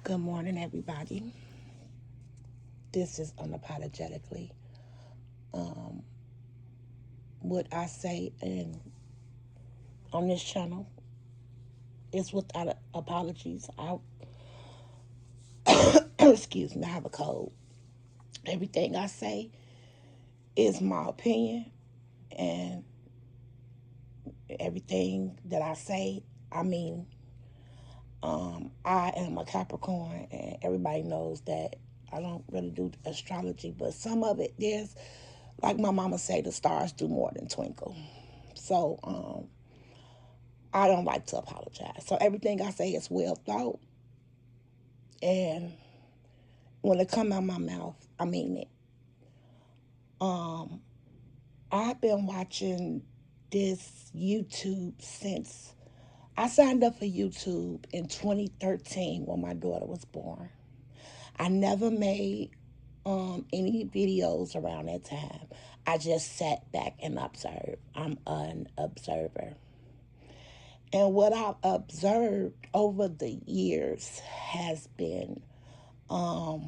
Good morning, everybody. This is unapologetically. What I say on this channel is without apologies. I excuse me. I have a cold. Everything I say is my opinion, and everything that I say, I mean. I am a Capricorn, and everybody knows that I don't really do astrology, but some of it, there's, like my mama say, the stars do more than twinkle. So I don't like to apologize. So everything I say is well thought, and when it come out my mouth, I mean it. Um, I've been watching this YouTube since I signed up for YouTube in 2013 when my daughter was born. I never made any videos around that time. I just sat back and observed. I'm an observer. And what I've observed over the years has been heart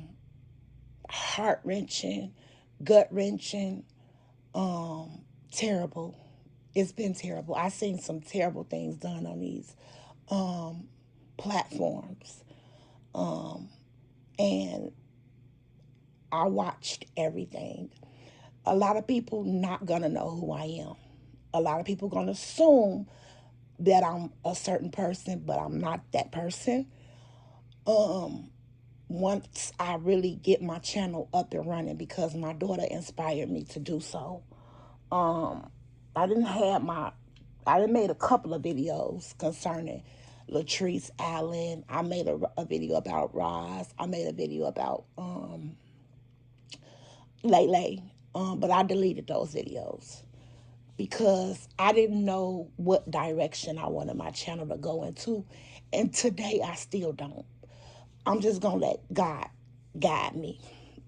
wrenching, gut wrenching, terrible. It's been terrible. I've seen some terrible things done on these platforms. And I watched everything. A lot of people not gonna know who I am. A lot of people gonna assume that I'm a certain person, but I'm not that person. Once I really get my channel up and running, because my daughter inspired me to do so. I didn't have my, I done made a couple of videos concerning Latrice Allen. I made a video about Roz. I made a video about Lele, but I deleted those videos because I didn't know what direction I wanted my channel to go into, and today I still don't. I'm just gonna let God guide me.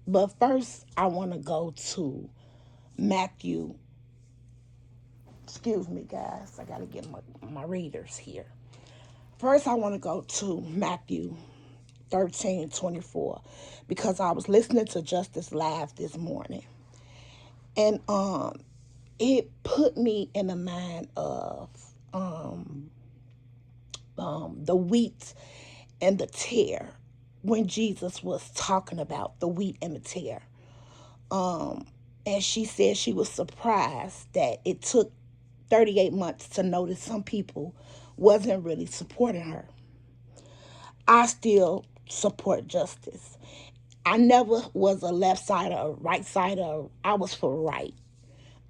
But first, I want to go to Matthew. Excuse me, guys. I gotta get my readers here. First, I want to go to Matthew 13:24 because I was listening to Justice Live this morning, and it put me in the mind of the wheat and the tear when Jesus was talking about the wheat and the tear. And she said she was surprised that it took 38 months to notice some people wasn't really supporting her. I still support justice. I never was a left side or a right side, or I was for right.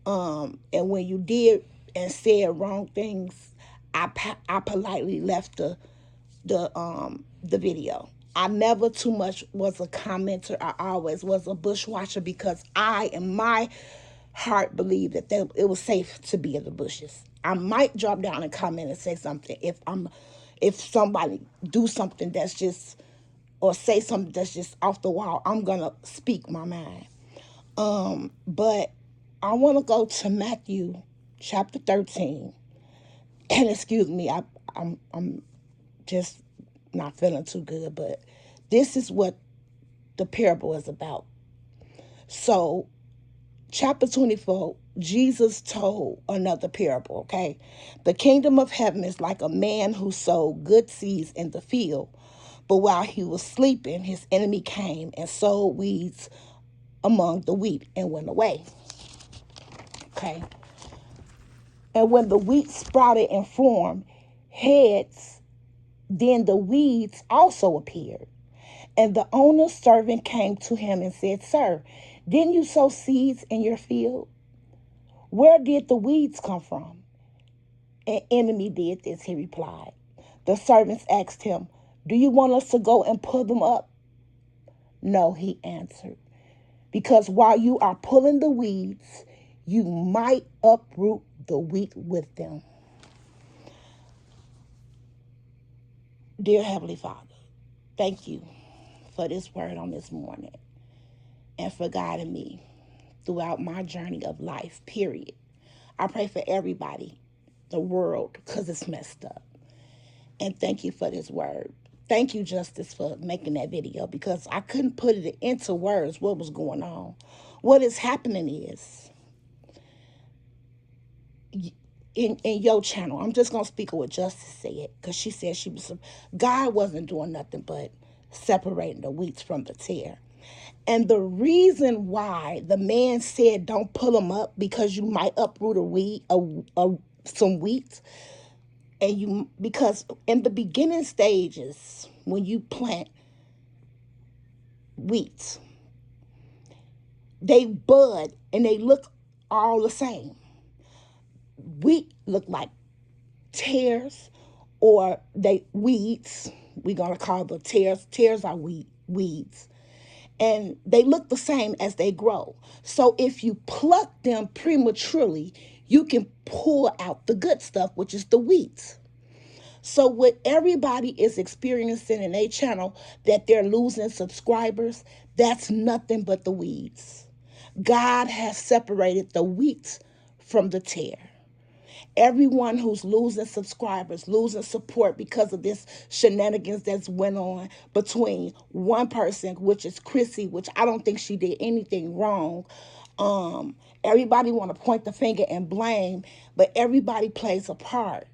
And when you did and said wrong things, I politely left the video. I never too much was a commenter. I always was a bushwatcher because I, in my heart, believed that it was safe to be in the bushes. I might drop down and comment and say something if somebody do something that's just, or say something that's just off the wall. I'm gonna speak my mind. But I want to go to Matthew chapter 13. And excuse me, I'm just not feeling too good, but this is what the parable is about. So, chapter 24, Jesus told another parable, okay? The kingdom of heaven is like a man who sowed good seeds in the field, but while he was sleeping, his enemy came and sowed weeds among the wheat and went away, okay? And when the wheat sprouted and formed heads, then the weeds also appeared. And the owner's servant came to him and said, Sir, didn't you sow seeds in your field? Where did the weeds come from? An enemy did this, he replied. The servants asked him, Do you want us to go and pull them up? No, he answered, because while you are pulling the weeds, you might uproot the wheat with them. Dear Heavenly Father, thank you for this word on this morning and for guiding me throughout my journey of life, period. I pray for everybody, the world, because it's messed up. And thank you for this word. Thank you, Justice, for making that video because I couldn't put it into words what was going on. What is happening is in your channel, I'm just gonna speak of what Justice said because she said God wasn't doing nothing but separating the wheats from the tare. And the reason why the man said don't pull them up because you might uproot some wheat, and because in the beginning stages when you plant wheat, they bud and they look all the same. Wheat look like tares, or they weeds. We're gonna call the tares. Tares are weeds, and they look the same as they grow. So if you pluck them prematurely, you can pull out the good stuff, which is the wheat. So what everybody is experiencing in a channel that they're losing subscribers, that's nothing but the weeds. God has separated the wheat from the tare. Everyone who's losing subscribers, losing support because of this shenanigans that's went on between one person, which is Chrissy, which I don't think she did anything wrong. Everybody want to point the finger and blame, but everybody plays a part.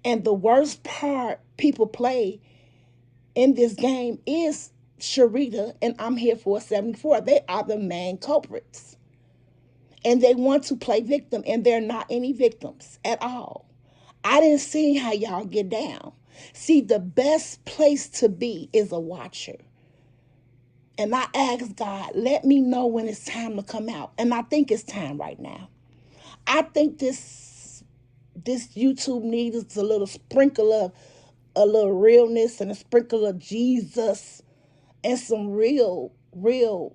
And the worst part people play in this game is Sharita and I'm here for 74. They are the main culprits. And they want to play victim, and they're not any victims at all. I didn't see how y'all get down. See, the best place to be is a watcher. And I asked God, let me know when it's time to come out. And I think it's time right now. I think this YouTube needs a little sprinkle of a little realness and a sprinkle of Jesus and some real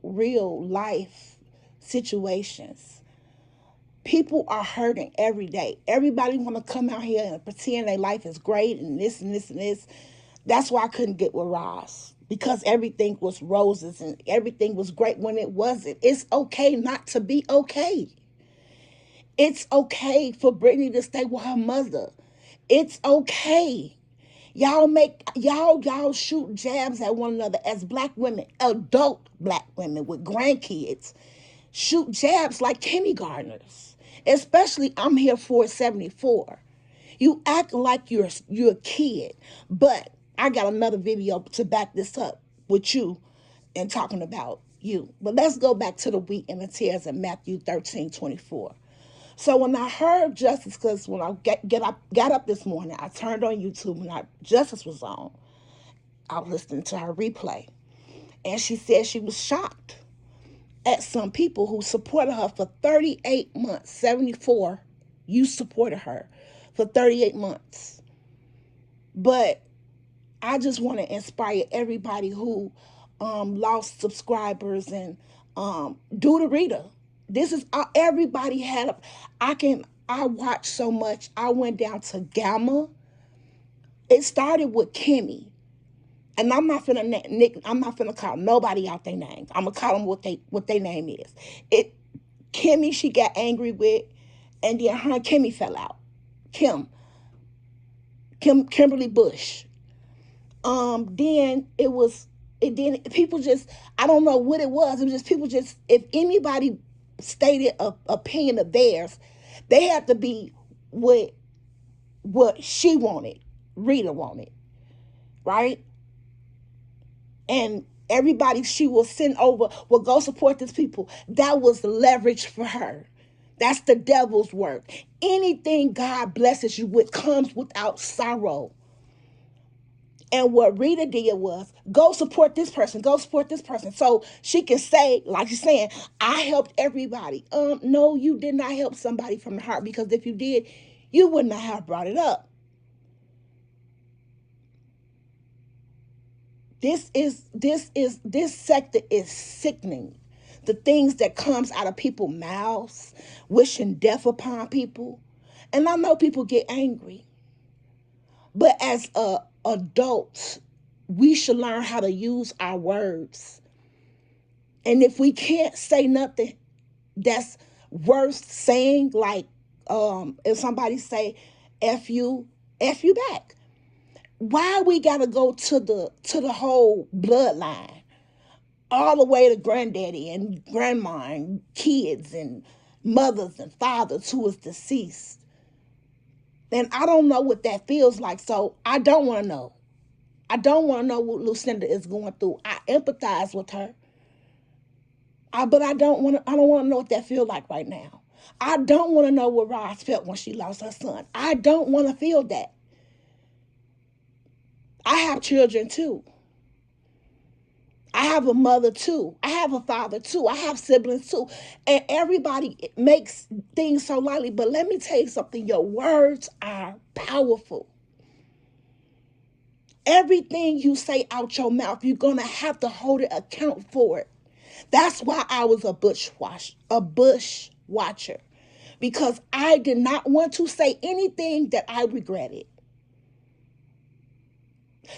life situations. People are hurting every day. Everybody want to come out here and pretend their life is great and this and this and this. That's why I couldn't get with Ross, because everything was roses and everything was great when it wasn't. It's okay not to be okay. It's okay for Brittany to stay with her mother. It's okay. Y'all shoot jabs at one another as black women, adult black women with grandkids. Shoot jabs like kindergartners. Especially I'm here for 74. You act like you're a kid. But I got another video to back this up with you and talking about you. But let's go back to the wheat and the tares in Matthew 13:24. So when I heard Justice, because when I got up this morning, I turned on YouTube and Justice was on. I was listening to her replay. And she said she was shocked at some people who supported her for 38 months. 74, you supported her for 38 months. But I just want to inspire everybody who lost subscribers and do the reader. This is everybody had I watched so much. I went down to Gamma. It started with Kimmy. And I'm not finna call nobody out their names. I'm gonna call them what they name is. Kimmy, she got angry with, and then her and Kimmy fell out. Kimberly Bush. Then then people just, I don't know what it was. It was just people just, if anybody stated a opinion of theirs, they had to be what she wanted, Rita wanted, right? And everybody she will send over will go support these people. That was leverage for her. That's the devil's work. Anything God blesses you with comes without sorrow. And what Rita did was go support this person, go support this person. So she can say, like she's saying, I helped everybody. No, you did not help somebody from the heart, because if you did, you would not have brought it up. This sector is sickening. The things that comes out of people's mouths, wishing death upon people. And I know people get angry. But as adults, we should learn how to use our words. And if we can't say nothing that's worth saying, like if somebody say F you back. Why we gotta go to the whole bloodline, all the way to granddaddy and grandma and kids and mothers and fathers who is deceased? And I don't know what that feels like, so I don't want to know. I don't want to know what Lucinda is going through. I empathize with her, but I don't want to. I don't want to know what that feels like right now. I don't want to know what Roz felt when she lost her son. I don't want to feel that. I have children too. I have a mother too. I have a father too. I have siblings too. And everybody makes things so lightly. But let me tell you something, your words are powerful. Everything you say out your mouth, you're going to have to hold it account for it. That's why I was a bush watcher, because I did not want to say anything that I regretted.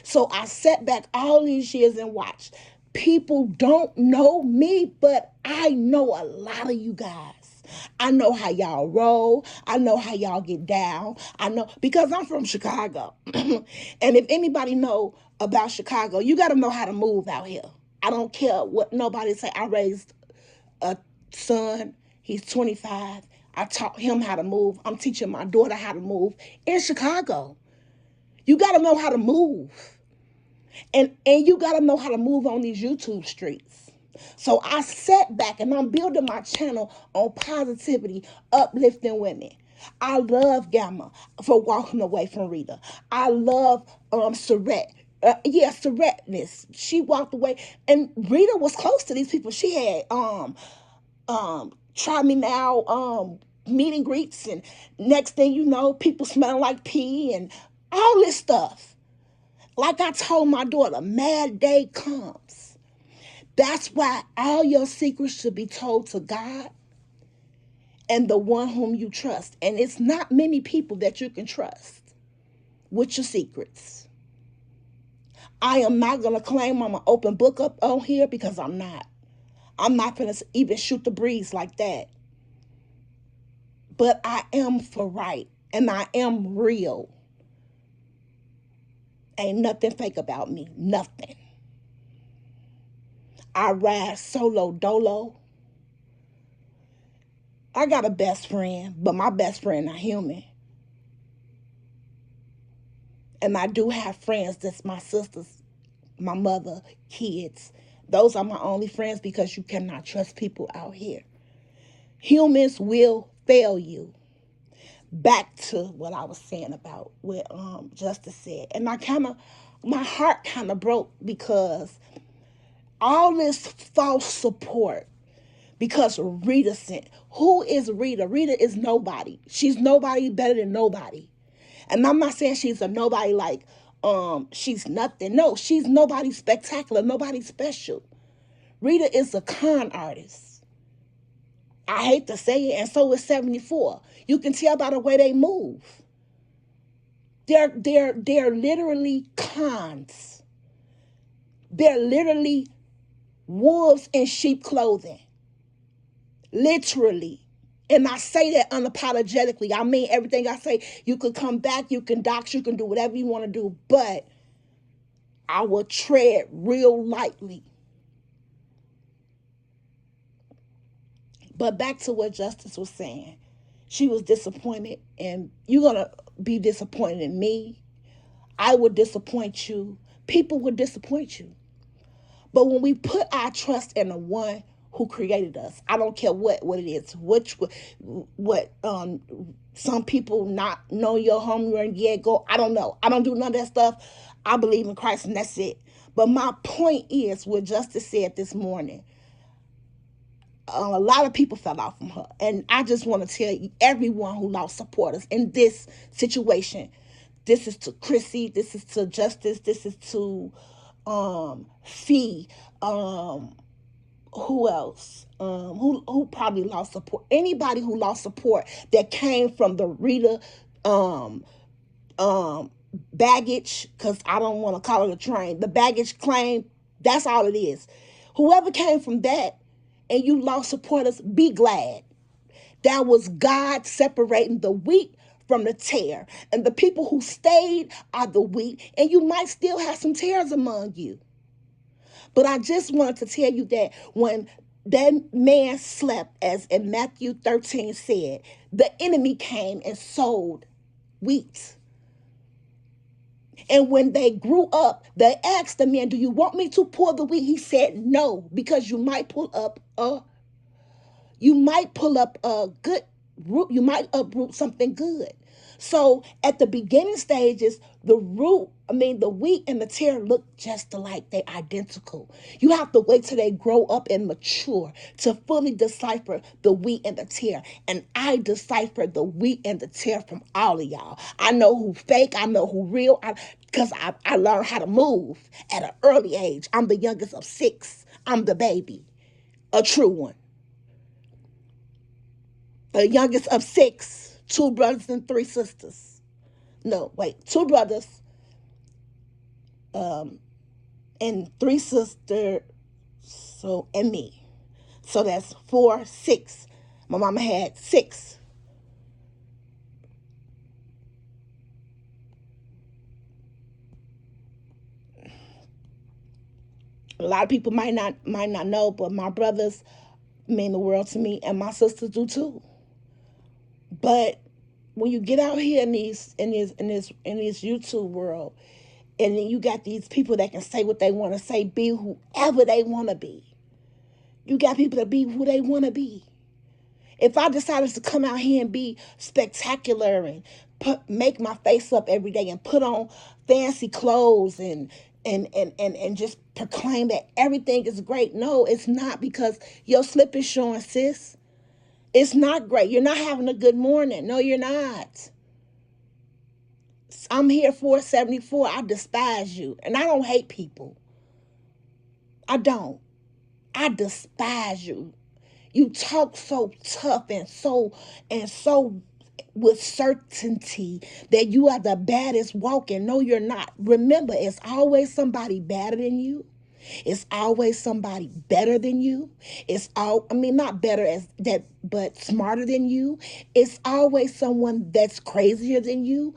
So I sat back all these years and watched. People don't know me, but I know a lot of you guys. I know how y'all roll. I know how y'all get down. I know because I'm from Chicago. And if anybody know about Chicago, you got to know how to move out here. I don't care what nobody say. I raised a son. He's 25. I taught him how to move. I'm teaching my daughter how to move in Chicago. You got to know how to move. And you got to know how to move on these YouTube streets. So I sat back and I'm building my channel on positivity, uplifting women. I love Gamma for walking away from Rita. I love Surette. Suretteness. She walked away, and Rita was close to these people. She had try me now meet and greets, and next thing you know, people smelling like pee and all this stuff. Like I told my daughter, mad day comes. That's why all your secrets should be told to God and the one whom you trust. And it's not many people that you can trust with your secrets. I am not going to claim I'm an open book up on here, because I'm not. I'm not going to even shoot the breeze like that. But I am for right, and I am real. Ain't nothing fake about me. Nothing. I ride solo dolo. I got a best friend, but my best friend not human. And I do have friends that's my sisters, my mother, kids. Those are my only friends, because you cannot trust people out here. Humans will fail you. Back to what I was saying about what Justice said. And my heart kind of broke, because all this false support, because Rita sent. Who is Rita? Rita is nobody. She's nobody better than nobody. And I'm not saying she's a nobody like she's nothing. No, she's nobody spectacular, nobody special. Rita is a con artist. I hate to say it, and so is 74. You can tell by the way they move. They're literally cons. They're literally wolves in sheep clothing. Literally. And I say that unapologetically. I mean everything I say. You can come back, you can dox, you can do whatever you want to do, but I will tread real lightly. But back to what Justice was saying. She was disappointed, and you're going to be disappointed in me. I would disappoint you. People would disappoint you. But when we put our trust in the one who created us, I don't care what it is, what some people not know your home run yet go. I don't know. I don't do none of that stuff. I believe in Christ, and that's it. But my point is what Justice said this morning. A lot of people fell off from her, and I just want to tell you, everyone who lost supporters in this situation. This is to Chrissy. This is to Justice. This is to Fee. Who else? Who probably lost support? Anybody who lost support that came from the Rita baggage, because I don't want to call it a train. The baggage claim, that's all it is. Whoever came from that and you lost supporters, be glad. That was God separating the wheat from the tare. And the people who stayed are the wheat. And you might still have some tares among you. But I just wanted to tell you that when that man slept, as in Matthew 13 said, the enemy came and sowed wheat. And when they grew up, they asked the man, "Do you want me to pull the wheat?" He said, "No, because you might pull up a good root, you might uproot something good." So at the beginning stages, the wheat and the tare look just alike. They're identical. You have to wait till they grow up and mature to fully decipher the wheat and the tare. And I decipher the wheat and the tare from all of y'all. I know who fake, I know who real, because I learned how to move at an early age. I'm the youngest of six. I'm the baby, a true one. The youngest of six, two brothers and three sisters. No, wait, two brothers and three sisters, so and me. So that's four, six. My mama had six. A lot of people might not know, but my brothers mean the world to me, and my sisters do too. But when you get out here in this YouTube world, and then you got these people that can say what they want to say, be whoever they want to be. You got people that be who they want to be. If I decided to come out here and be spectacular and make my face up every day and put on fancy clothes and just proclaim that everything is great, no, it's not, because your slip is showing, sis. It's not great. You're not having a good morning. No, you're not. I'm here for 74. I despise you. And I don't hate people. I don't. I despise you. You talk so tough and so with certainty that you are the baddest walking. No, you're not. Remember, it's always somebody better than you. It's always somebody better than you. Not better as that, but smarter than you. It's always someone that's crazier than you.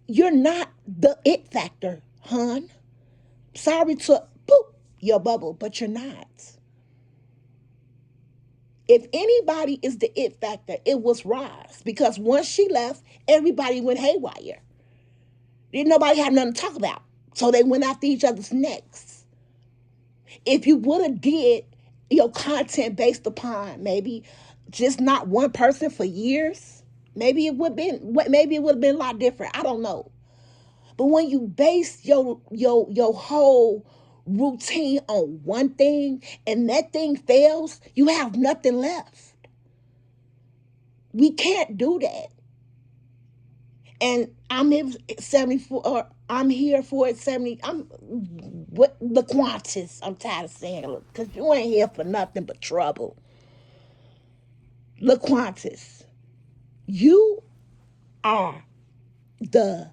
You're not the it factor, hun. Sorry to poop your bubble, but you're not. If anybody is the it factor, it was Roz. Because once she left, everybody went haywire. Didn't nobody have nothing to talk about. So they went after each other's necks. If you would have did your content based upon maybe just not one person for years, maybe it would have been a lot different. I don't know. But when you base your whole routine on one thing and that thing fails, you have nothing left. We can't do that. And I'm here 74, or I'm here for it 70. What the Qantas, I'm tired of saying it, because you ain't here for nothing but trouble. LaQuantas, you are the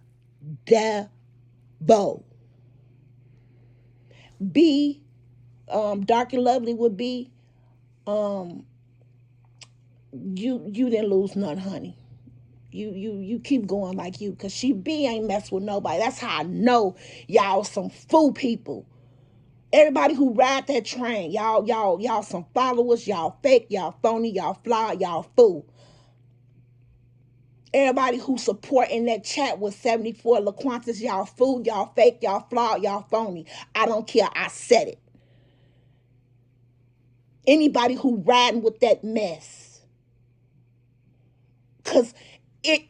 devil. B, Dark and Lovely would be, um, you didn't lose none, honey. You keep going like you, because she B ain't mess with nobody. That's how I know y'all some fool people. Everybody who ride that train, y'all some followers, y'all fake, y'all phony, y'all fly, y'all fool. Everybody who support in that chat with 74 LaQuantas, y'all fool, y'all fake, y'all flawed, y'all phony. I don't care. I said it. Anybody who riding with that mess. Because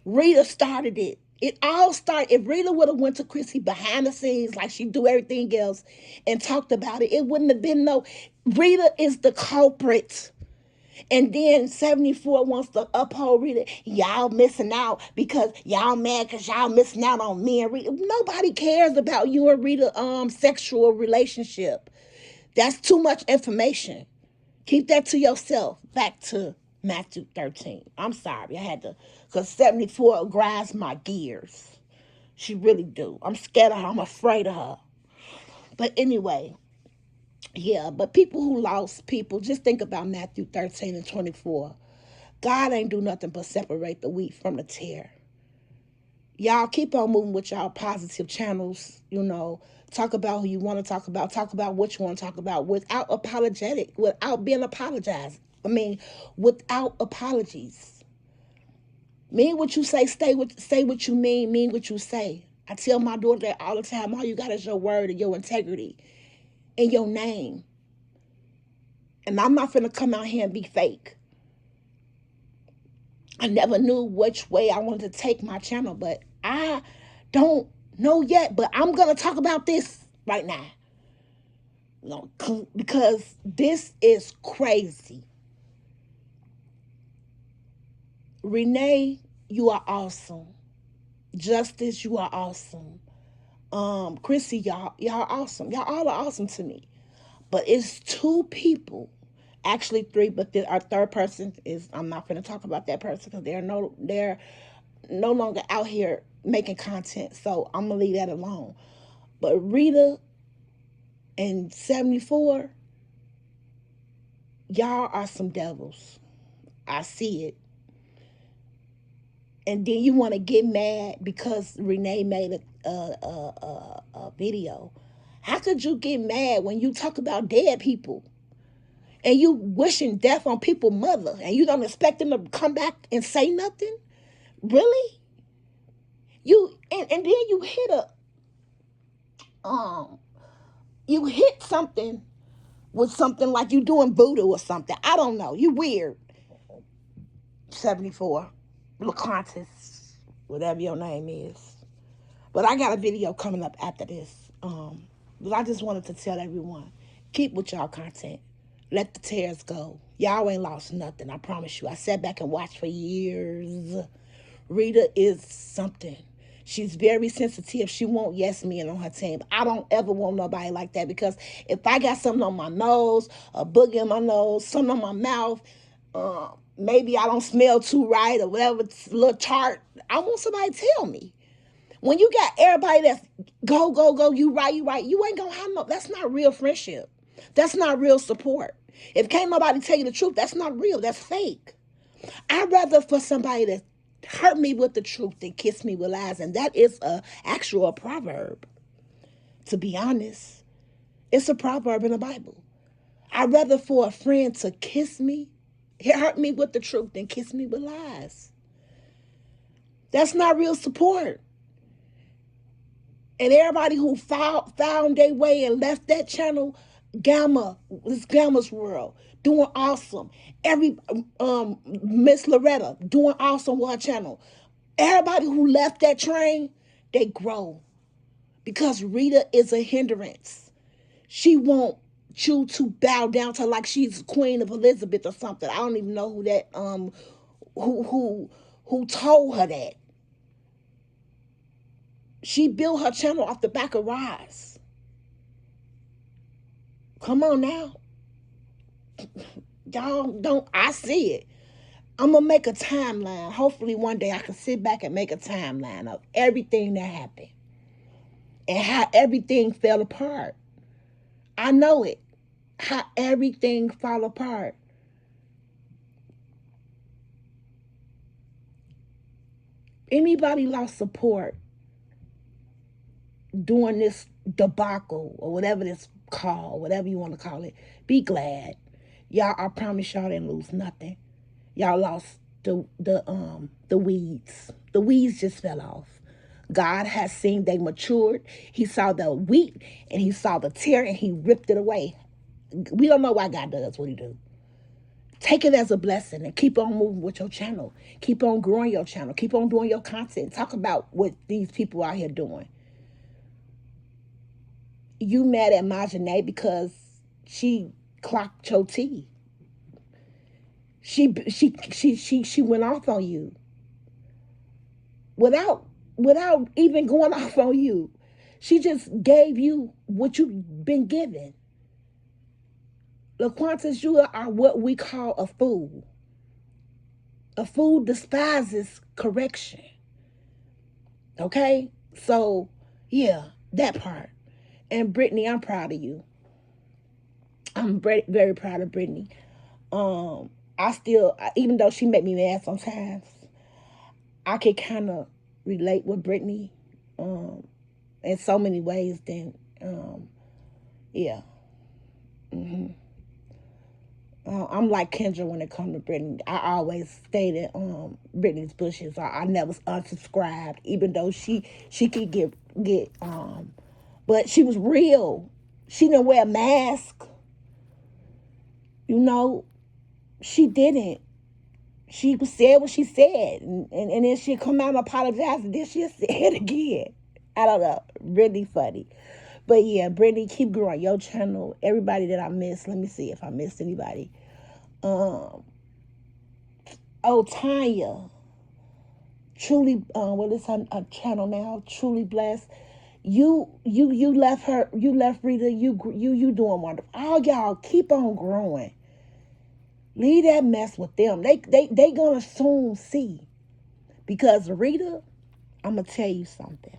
Rita started it. It all started. If Rita would have went to Chrissy behind the scenes like she do everything else and talked about it, it wouldn't have been no. Rita is the culprit. And then 74 wants to uphold Rita. Y'all missing out because y'all mad because y'all missing out on me and Rita. Nobody cares about you and Rita sexual relationship. That's too much information. Keep that to yourself. Back to Matthew 13. I'm sorry. I had to, because 74 grinds my gears. She really do. I'm scared of her. I'm afraid of her. But anyway, yeah, but people who lost people, just think about Matthew 13 and 24. God ain't do nothing but separate the wheat from the tare. Y'all keep on moving with y'all positive channels, talk about who you want to talk about what you want to talk about without without being apologized. I mean, without apologies. Mean what you say, say what you mean what you say. I tell my daughter that all the time. All you got is your word and your integrity and your name. And I'm not finna come out here and be fake. I never knew which way I wanted to take my channel, but I don't know yet. But I'm gonna talk about this right now. Because this is crazy. Renee, you are awesome. Justice, you are awesome. Chrissy, y'all awesome. Y'all all are awesome to me. But it's two people, actually three, but our third person is, I'm not going to talk about that person because they're no longer out here making content. So I'm gonna leave that alone. But Rita and 74, y'all are some devils. I see it. And then you want to get mad because Renee made a video. How could you get mad when you talk about dead people and you wishing death on people's mother and you don't expect them to come back and say nothing? Really? And then um you hit something with something like you doing voodoo or something. I don't know. You weird. 74. LaQuantis, whatever your name is. But I got a video coming up after this. But I just wanted to tell everyone, keep with y'all content. Let the tears go. Y'all ain't lost nothing, I promise you. I sat back and watched for years. Rita is something. She's very sensitive. She won't yes men on her team. I don't ever want nobody like that because if I got something on my nose, a boogie in my nose, something on my mouth, maybe I don't smell too right or whatever, it's a little tart, I want somebody to tell me. When you got everybody that's go, you right, you ain't gonna have no, that's not real friendship. That's not real support. If can't nobody tell you the truth, that's not real, that's fake. I'd rather for somebody to hurt me with the truth than kiss me with lies. And that is a actual proverb, to be honest. It's a proverb in the Bible. I'd rather for a friend to kiss me, hurt me with the truth than kiss me with lies. That's not real support. And everybody who found their way and left that channel, this Gamma's world, doing awesome. Every Miss Loretta doing awesome with her channel. Everybody who left that train, they grow. Because Rita is a hindrance. She won't you to bow down to like she's Queen of Elizabeth or something. I don't even know who that who told her that. She built her channel off the back of Rise. Come on now. Y'all don't, I see it. I'm going to make a timeline. Hopefully one day I can sit back and make a timeline of everything that happened and how everything fell apart. I know it. How everything fell apart. Anybody lost support during this debacle or whatever this called, whatever you want to call it, be glad. Y'all, I promise y'all didn't lose nothing. Y'all lost the weeds. The weeds just fell off. God has seen they matured. He saw the wheat and he saw the tear and he ripped it away. We don't know why God does what he do. Take it as a blessing and keep on moving with your channel. Keep on growing your channel. Keep on doing your content. Talk about what these people out here doing. You mad at Marjanae because she clocked your tea. She went off on you without even going off on you. She just gave you what you've been given. LaQuantas, you are what we call a fool. A fool despises correction. Okay? So, yeah, that part. And Brittany, I'm proud of you. I'm very proud of Brittany. I still, even though she make me mad sometimes, I can kind of relate with Brittany in so many ways. Then, yeah. hmm I'm like Kendra when it comes to Brittany. I always stayed in Brittany's bushes. I never unsubscribed, even though she could get but she was real. She didn't wear a mask. You know, she didn't. She said what she said, and then she'd come out and apologize, and then she'll say it again. I don't know. Really funny. But yeah, Brittany, keep growing your channel. Everybody that I missed, let me see if I missed anybody. Um, oh, Tanya, truly, what is her channel now? Truly blessed. You left her. You left Rita. You doing wonderful. All y'all keep on growing. Leave that mess with them. They gonna soon see. Because Rita, I'm gonna tell you something.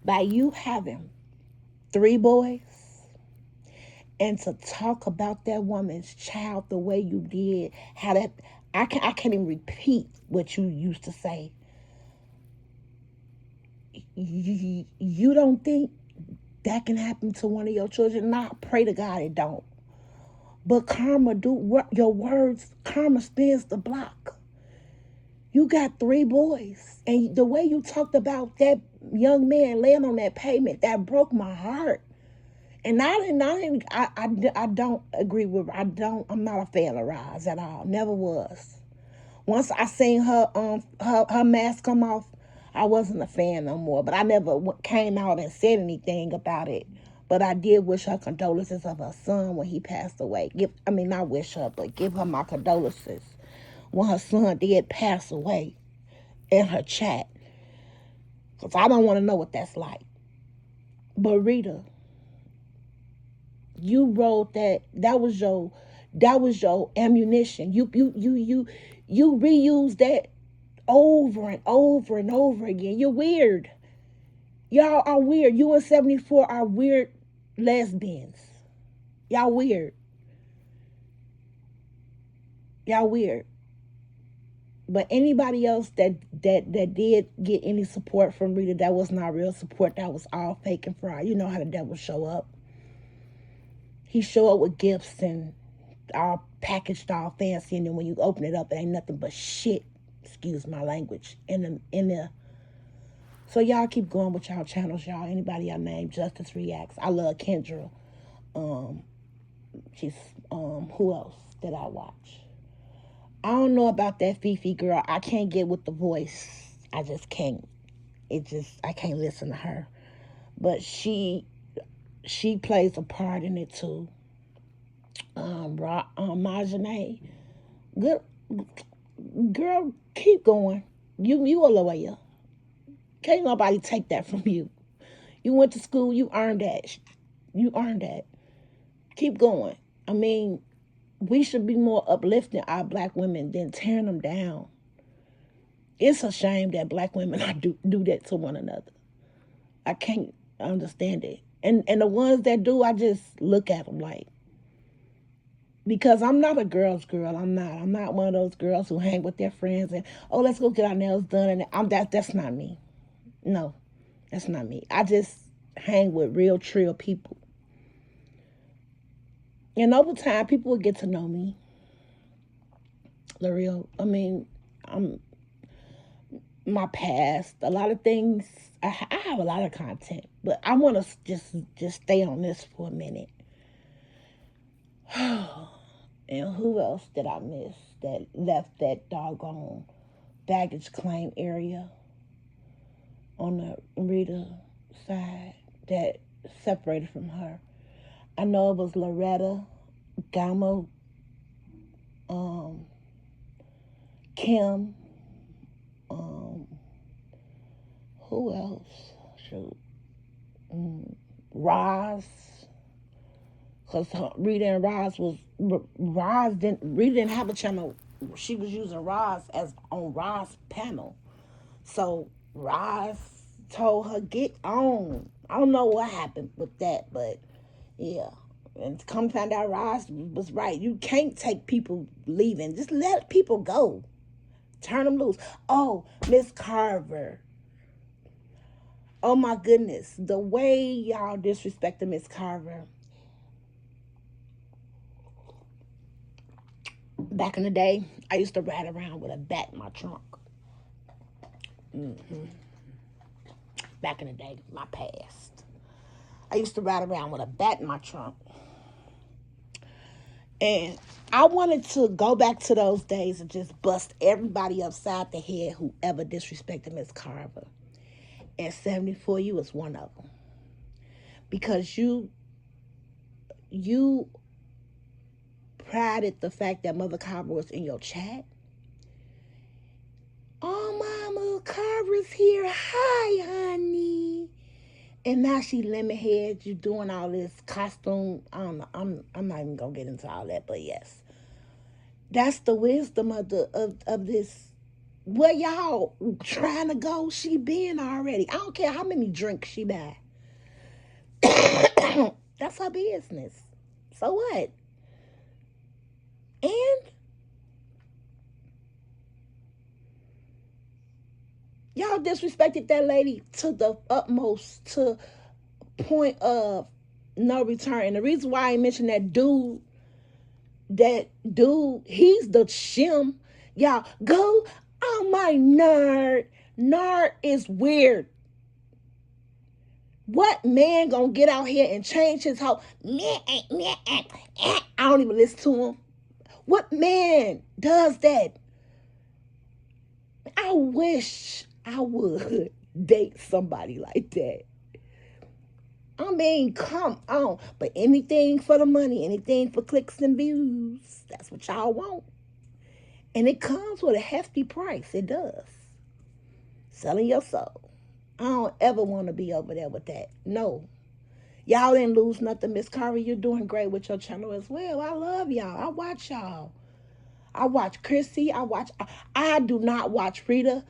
By you having 3 boys and to talk about that woman's child the way you did, how that I can't even repeat what you used to say. You don't think that can happen to one of your children? Nah, pray to God it don't. But karma do what your words. Karma spins the block. You got 3 boys, and the way you talked about that young man laying on that pavement, that broke my heart. And I don't agree with. I'm not a fan of Roz at all. Never was. Once I seen her mask come off, I wasn't a fan no more. But I never came out and said anything about it. But I did wish her condolences of her son when he passed away. Not wish her, but give her my condolences when her son did pass away in her chat. Because I don't want to know what that's like. But Rita, you wrote that was your ammunition. You reused that over and over and over again. You're weird. Y'all are weird. You and 74 are weird lesbians. Y'all weird. Y'all weird. But anybody else that did get any support from Rita, that was not real support. That was all fake and fraud. You know how the devil show up. He show up with gifts and all packaged all fancy, and then when you open it up, it ain't nothing but shit. Excuse my language. In there. So y'all keep going with y'all channels, y'all. Anybody y'all name, Justice Reacts. I love Kendra. She's who else did I watch? I don't know about that Fifi girl. I can't get with the voice. I just can't. I can't listen to her. But she plays a part in it too. Marjanae, good girl, keep going. You a lawyer. Can't nobody take that from you. You went to school. You earned that. You earned that. Keep going. I mean, we should be more uplifting our black women than tearing them down. It's a shame that black women do that to one another. I can't understand it. And the ones that do, I just look at them like, because I'm not a girl's girl. I'm not one of those girls who hang with their friends and, oh, let's go get our nails done. And that's not me. No, that's not me. I just hang with real, trill people. And over time, people will get to know me. The real, I'm my past, a lot of things. I have a lot of content, but I want to just stay on this for a minute. And who else did I miss that left that doggone baggage claim area on the Rita side that separated from her? I know it was Loretta, Gamo, Kim, who else? Shoot. Roz. Because Rita and Roz Rita didn't have a channel. She was using Roz as on Roz's panel. So Roz told her, get on. I don't know what happened with that, but yeah. And come find out Roz was right. You can't take people leaving. Just let people go. Turn them loose. Oh, Miss Carver. Oh my goodness. The way y'all disrespected Miss Carver. Back in the day, I used to ride around with a bat in my trunk. Mm-hmm. Back in the day, my past. I used to ride around with a bat in my trunk. And I wanted to go back to those days and just bust everybody upside the head whoever disrespected Miss Carver. And 74, you was one of them. Because you prided the fact that Mother Carver was in your chat. Oh, Mama Carver's here. Hi, honey. And now she lemon head. You doing all this costume. I don't know. I'm not even gonna get into all that, but yes, that's the wisdom of this. Where y'all trying to go? She been already. I don't care how many drinks she buy. That's her business. So what? And y'all disrespected that lady to the utmost, to point of no return. And the reason why I mentioned that dude, he's the shim. Y'all go. Oh my nerd. Nerd is weird. What man gonna get out here and change his whole? I don't even listen to him. What man does that? I wish I would date somebody like that. I mean, come on. But anything for the money, anything for clicks and views. That's what y'all want. And it comes with a hefty price. It does. Selling your soul. I don't ever want to be over there with that. No. Y'all didn't lose nothing. Miss Carver, you're doing great with your channel as well. I love y'all. I watch y'all. I watch Chrissy. I do not watch Rita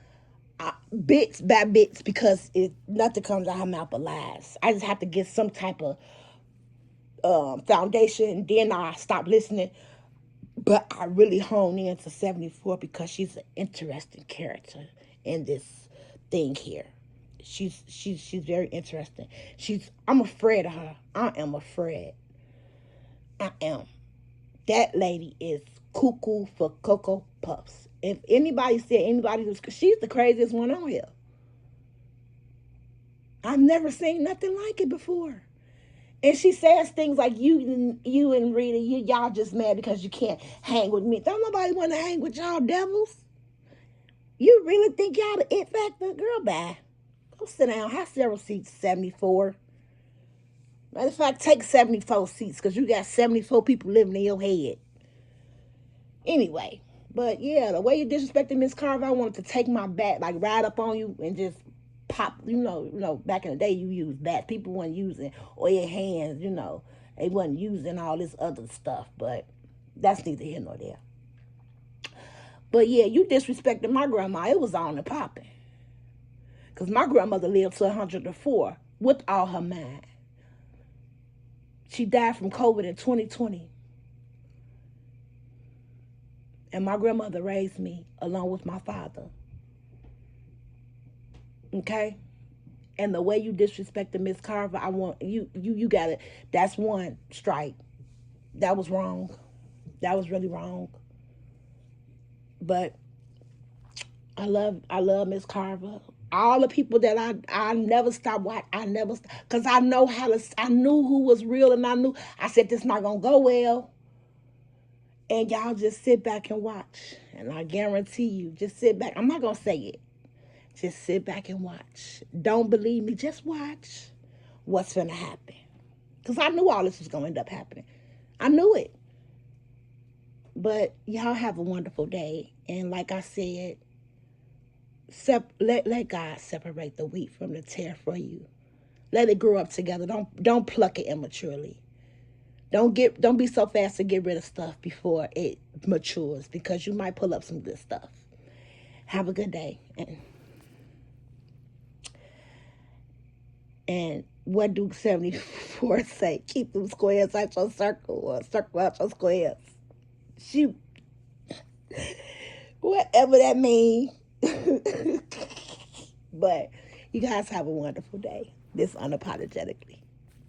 bits by bits because nothing comes out her mouth but lies. I just have to get some type of foundation. Then I stop listening. But I really hone in to 74 because she's an interesting character in this thing here. She's very interesting. I'm afraid of her. I am afraid. I am. That lady is cuckoo for Cocoa Puffs. If anybody said anybody was, she's the craziest one on here. I've never seen nothing like it before. And she says things like you and Rita, y'all just mad because you can't hang with me. Don't nobody want to hang with y'all devils. You really think y'all the it factor? Girl, bye. Go sit down. Have several seats, 74. Matter of fact, take 74 seats because you got 74 people living in your head. Anyway, but yeah, the way you disrespected Miss Carver, I wanted to take my bat, like ride up on you and just pop. Back in the day you used bats. People weren't using or your hands. They wasn't using all this other stuff. But that's neither here nor there. But yeah, you disrespected my grandma. It was on and popping. Because my grandmother lived to 104 with all her mind. She died from COVID in 2020. And my grandmother raised me along with my father. Okay? And the way you disrespected Miss Carver, I want you got it. That's one strike. That was wrong. That was really wrong. But I love Miss Carver. All the people that I never stopped watching. Because I know I knew who was real, and I said this not gonna go well. And y'all just sit back and watch. And I guarantee you, just sit back. I'm not gonna say it. Just sit back and watch. Don't believe me, just watch what's gonna happen. Because I knew all this was gonna end up happening. I knew it. But y'all have a wonderful day. And like I said, let God separate the wheat from the tare for you. Let it grow up together. Don't pluck it immaturely. Don't be so fast to get rid of stuff before it matures, because you might pull up some good stuff. Have a good day. And what do 74 say? Keep them squares out your circle, or circle out your squares. Shoot. whatever that means. But you guys have a wonderful day. This unapologetically.